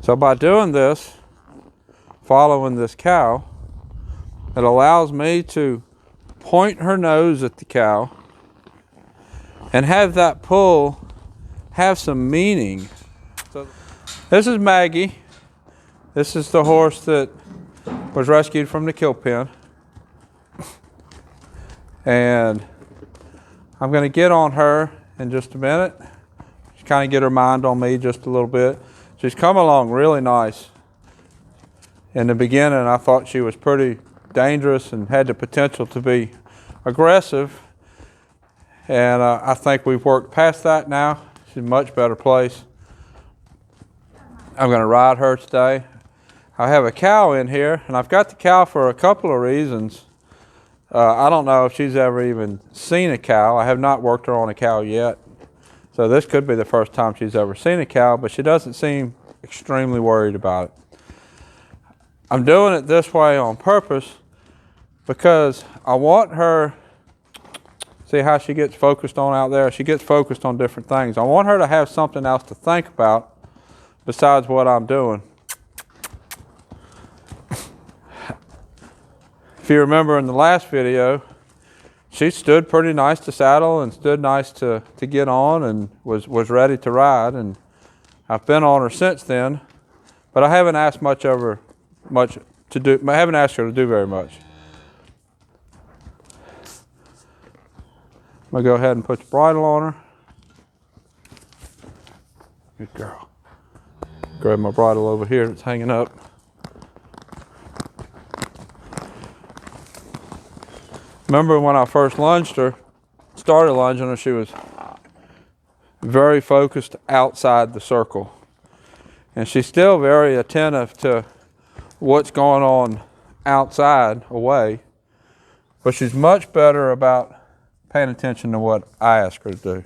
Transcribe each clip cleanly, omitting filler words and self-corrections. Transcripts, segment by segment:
So by doing this, following this cow, it allows me to point her nose at the cow and have that pull have some meaning. So this is Maggie. This is the horse that was rescued from the kill pen. And I'm going to get on her in just a minute. Just kind of get her mind on me just a little bit. She's come along really nice. In the beginning, I thought she was pretty dangerous and had the potential to be aggressive. And I think we've worked past that now. She's in a much better place. I'm going to ride her today. I have a cow in here, and I've got the cow for a couple of reasons. I don't know if she's ever even seen a cow. I have not worked her on a cow yet. So this could be the first time she's ever seen a cow, but she doesn't seem extremely worried about it. I'm doing it this way on purpose because I want her, see how she gets focused on out there? She gets focused on different things. I want her to have something else to think about besides what I'm doing. If you remember in the last video, she stood pretty nice to saddle and stood nice to get on and was ready to ride. And I've been on her since then, but I haven't asked I haven't asked her to do very much. I'm gonna go ahead and put the bridle on her. Good girl. Grab my bridle over here that's hanging up. Remember when I first started lunging her, she was very focused outside the circle. And she's still very attentive to what's going on outside, away. But she's much better about paying attention to what I ask her to do.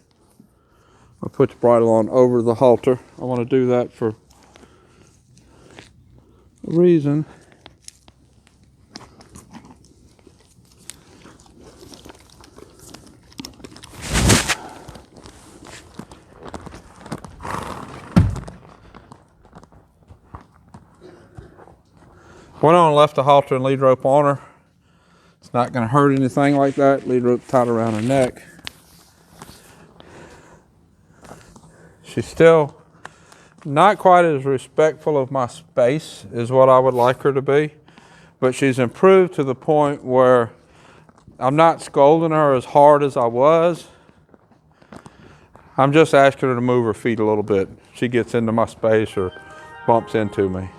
I'll put the bridle on over the halter. I want to do that for a reason. Went on and left the halter and lead rope on her. It's not going to hurt anything like that. Lead rope tied around her neck. She's still not quite as respectful of my space as what I would like her to be, but she's improved to the point where I'm not scolding her as hard as I was. I'm just asking her to move her feet a little bit. She gets into my space or bumps into me.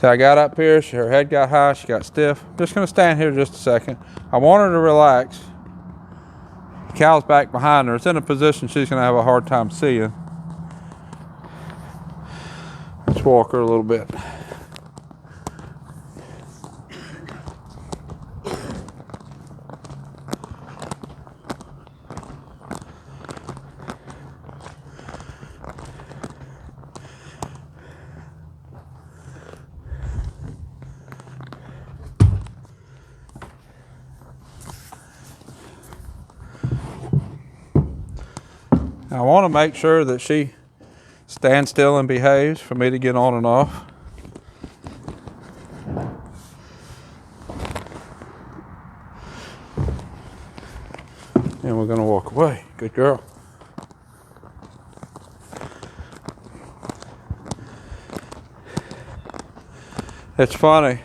So I got up here, her head got high, she got stiff. Just gonna stand here just a second. I want her to relax. The cow's back behind her. It's in a position she's gonna have a hard time seeing. Let's walk her a little bit. I want to make sure that she stands still and behaves for me to get on and off. And we're going to walk away. Good girl. It's funny,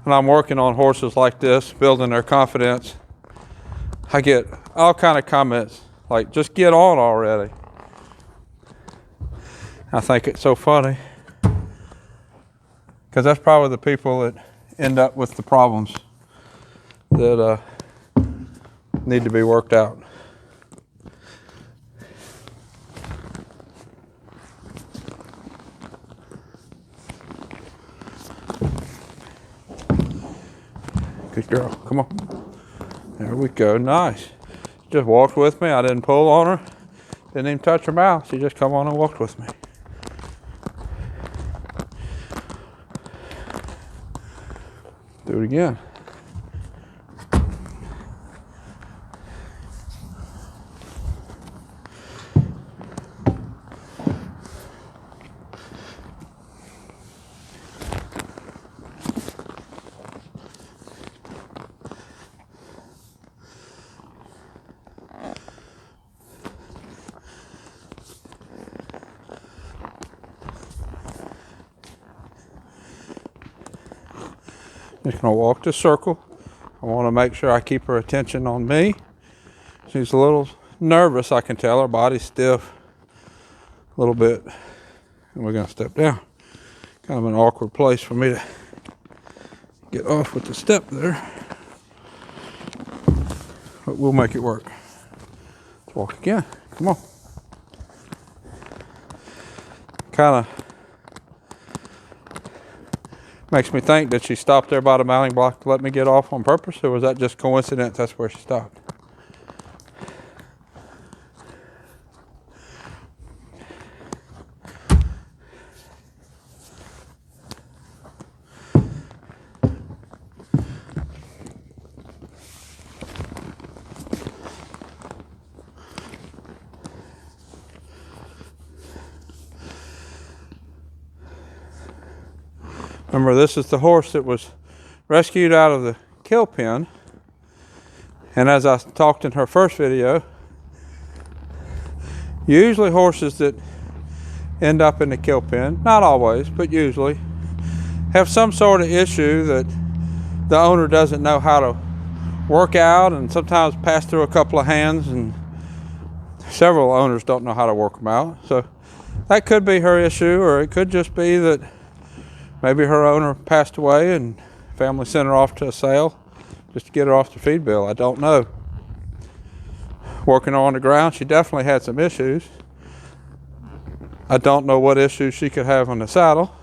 when I'm working on horses like this, building their confidence, I get all kind of comments. Like, just get on already. I think it's so funny because that's probably the people that end up with the problems that need to be worked out. Good girl, come on. There we go, nice. Just walked with me. I didn't pull on her. Didn't even touch her mouth. She just come on and walked with me. Do it again. Just gonna walk the circle. I want to make sure I keep her attention on me. She's a little nervous, I can tell. Her body's stiff a little bit. And we're gonna step down. Kind of an awkward place for me to get off with the step there. But we'll make it work. Let's walk again. Come on. Kind of makes me think that she stopped there by the mounting block to let me get off on purpose, or was that just coincidence that's where she stopped? Remember, this is the horse that was rescued out of the kill pen. And as I talked in her first video, usually horses that end up in the kill pen, not always, but usually, have some sort of issue that the owner doesn't know how to work out, and sometimes pass through a couple of hands, and several owners don't know how to work them out. So that could be her issue, or it could just be that maybe her owner passed away and family sent her off to a sale just to get her off the feed bill. I don't know. Working her on the ground, she definitely had some issues. I don't know what issues she could have on the saddle.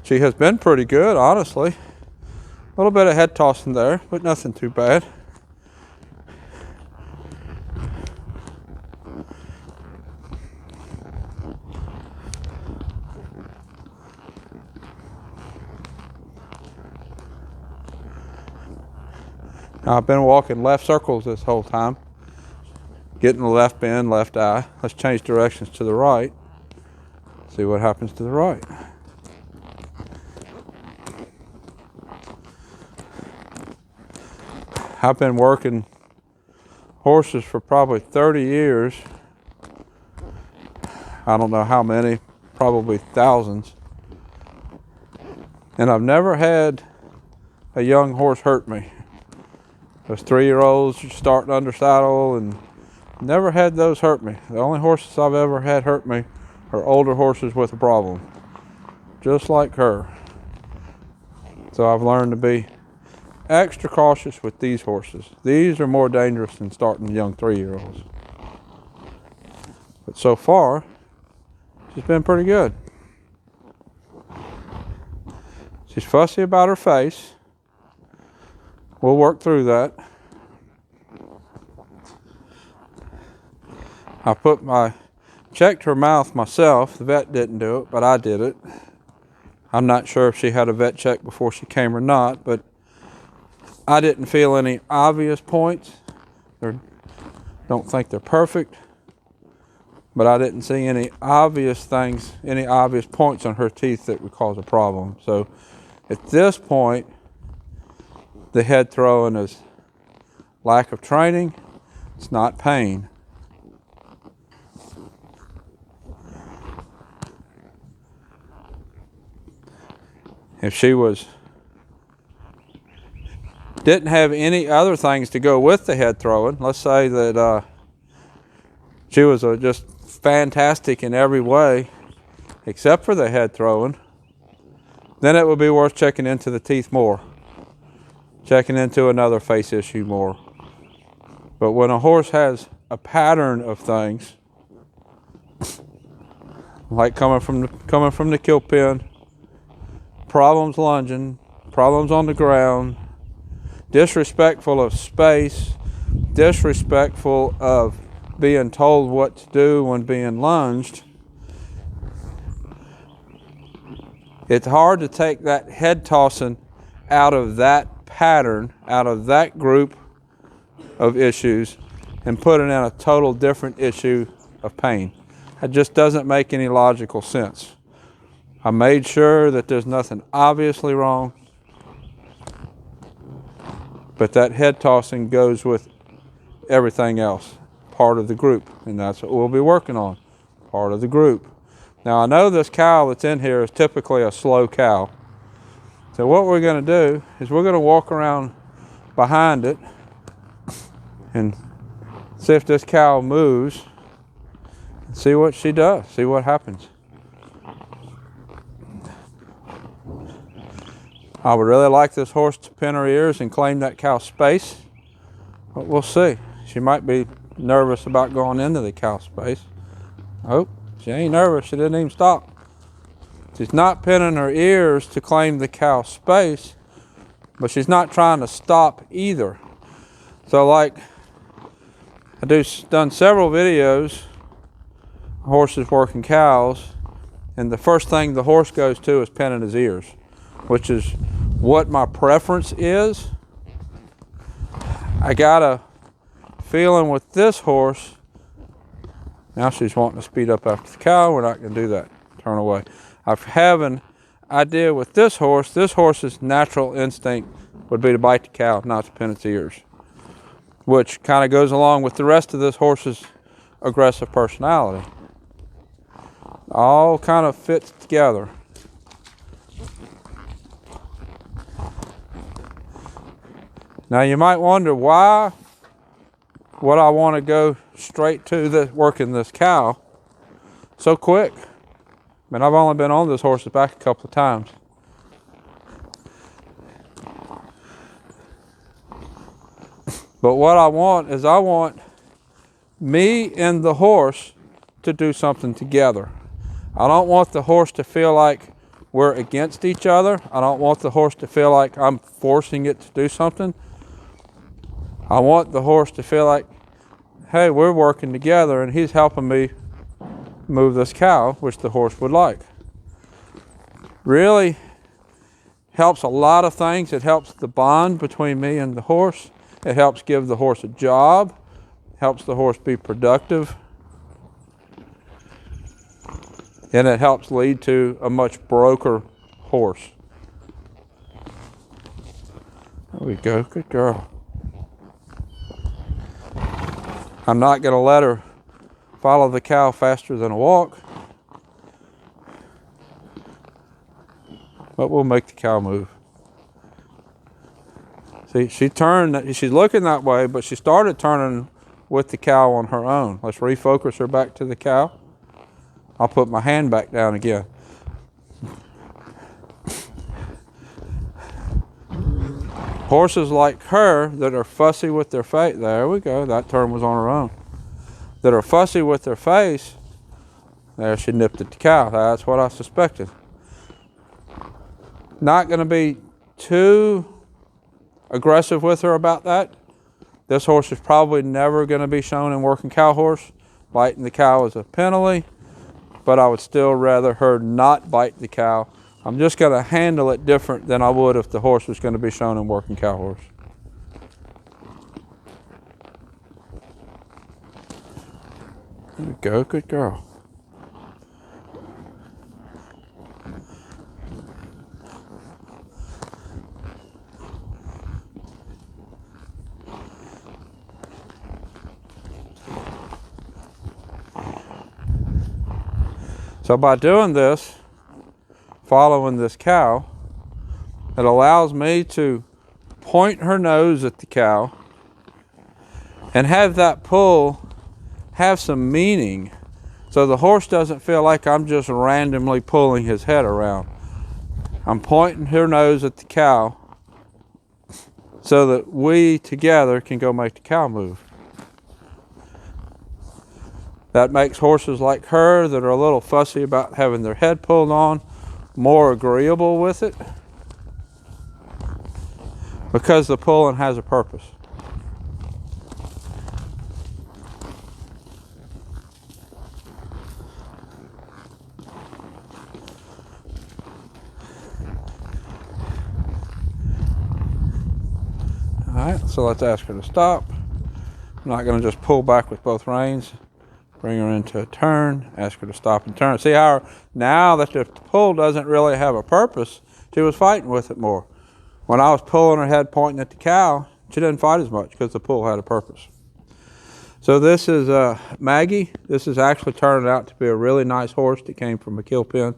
She has been pretty good, honestly. A little bit of head tossing there, but nothing too bad. Now, I've been walking left circles this whole time, getting the left bend, left eye. Let's change directions to the right, see what happens to the right. I've been working horses for probably 30 years. I don't know how many, probably thousands. And I've never had a young horse hurt me. Those 3-year-olds starting under saddle, and never had those hurt me. The only horses I've ever had hurt me are older horses with a problem, just like her. So I've learned to be extra cautious with these horses. These are more dangerous than starting young 3-year-olds. But so far, she's been pretty good. She's fussy about her face. We'll work through that. I checked her mouth myself. The vet didn't do it, but I did it. I'm not sure if she had a vet check before she came or not, but I didn't feel any obvious points. Don't think they're perfect, but I didn't see any obvious things, any obvious points on her teeth that would cause a problem. So at this point, the head throwing is lack of training. It's not pain. If she didn't have any other things to go with the head throwing, let's say that she was just fantastic in every way except for the head throwing, then it would be worth checking into the teeth more. Checking into another face issue more. But when a horse has a pattern of things, like coming from the kill pen, problems lunging, problems on the ground, disrespectful of space, disrespectful of being told what to do when being lunged, it's hard to take that head tossing out of that pattern, out of that group of issues, and put it in a total different issue of pain. It just doesn't make any logical sense. I made sure that there's nothing obviously wrong, but that head tossing goes with everything else, part of the group, and that's what we'll be working on, part of the group. Now, I know this cow that's in here is typically a slow cow. It's So what we're going to do is we're going to walk around behind it and see if this cow moves, and see what she does, see what happens. I would really like this horse to pin her ears and claim that cow's space, but we'll see. She might be nervous about going into the cow space. Oh, she ain't nervous. She didn't even stop. She's not pinning her ears to claim the cow space, but she's not trying to stop either. So like, done several videos, horses working cows, and the first thing the horse goes to is pinning his ears, which is what my preference is. I got a feeling with this horse, now she's wanting to speed up after the cow. We're not going to do that. Turn away. I have an idea with this horse's natural instinct would be to bite the cow, not to pin its ears, which kind of goes along with the rest of this horse's aggressive personality. All kind of fits together. Now you might wonder why would I want to go straight to working this cow so quick. I mean, I've only been on this horse's back a couple of times. But what I want is me and the horse to do something together. I don't want the horse to feel like we're against each other. I don't want the horse to feel like I'm forcing it to do something. I want the horse to feel like, hey, we're working together and he's helping me move this cow, which the horse would like. Really helps a lot of things. It helps the bond between me and the horse. It helps give the horse a job, helps the horse be productive, and it helps lead to a much broker horse. There we go, good girl. I'm not going to let her follow the cow faster than a walk, but we'll make the cow move. See, she's looking that way, but she started turning with the cow on her own. Let's refocus her back to the cow. I'll put my hand back down again. Horses like her that are fussy with their face, there we go, that turn was on her own. That are fussy with their face, there she nipped at the cow. That's what I suspected. Not going to be too aggressive with her about that. This horse is probably never going to be shown in working cow horse. Biting the cow is a penalty, but I would still rather her not bite the cow. I'm just going to handle it different than I would if the horse was going to be shown in working cow horse. There we go, good girl. So by doing this, following this cow, it allows me to point her nose at the cow and have that pull have some meaning, so the horse doesn't feel like I'm just randomly pulling his head around. I'm pointing her nose at the cow so that we together can go make the cow move. That makes horses like her that are a little fussy about having their head pulled on more agreeable with it, because the pulling has a purpose. All right, so let's ask her to stop. I'm not going to just pull back with both reins. Bring her into a turn, ask her to stop and turn. See how now that the pull doesn't really have a purpose, she was fighting with it more. When I was pulling her head pointing at the cow, she didn't fight as much because the pull had a purpose. So this is Maggie. This is actually turning out to be a really nice horse that came from a kill pen.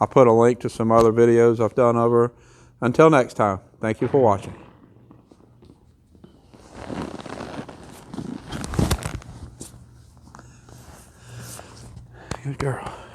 I put a link to some other videos I've done of her. Until next time, thank you for watching. Good girl.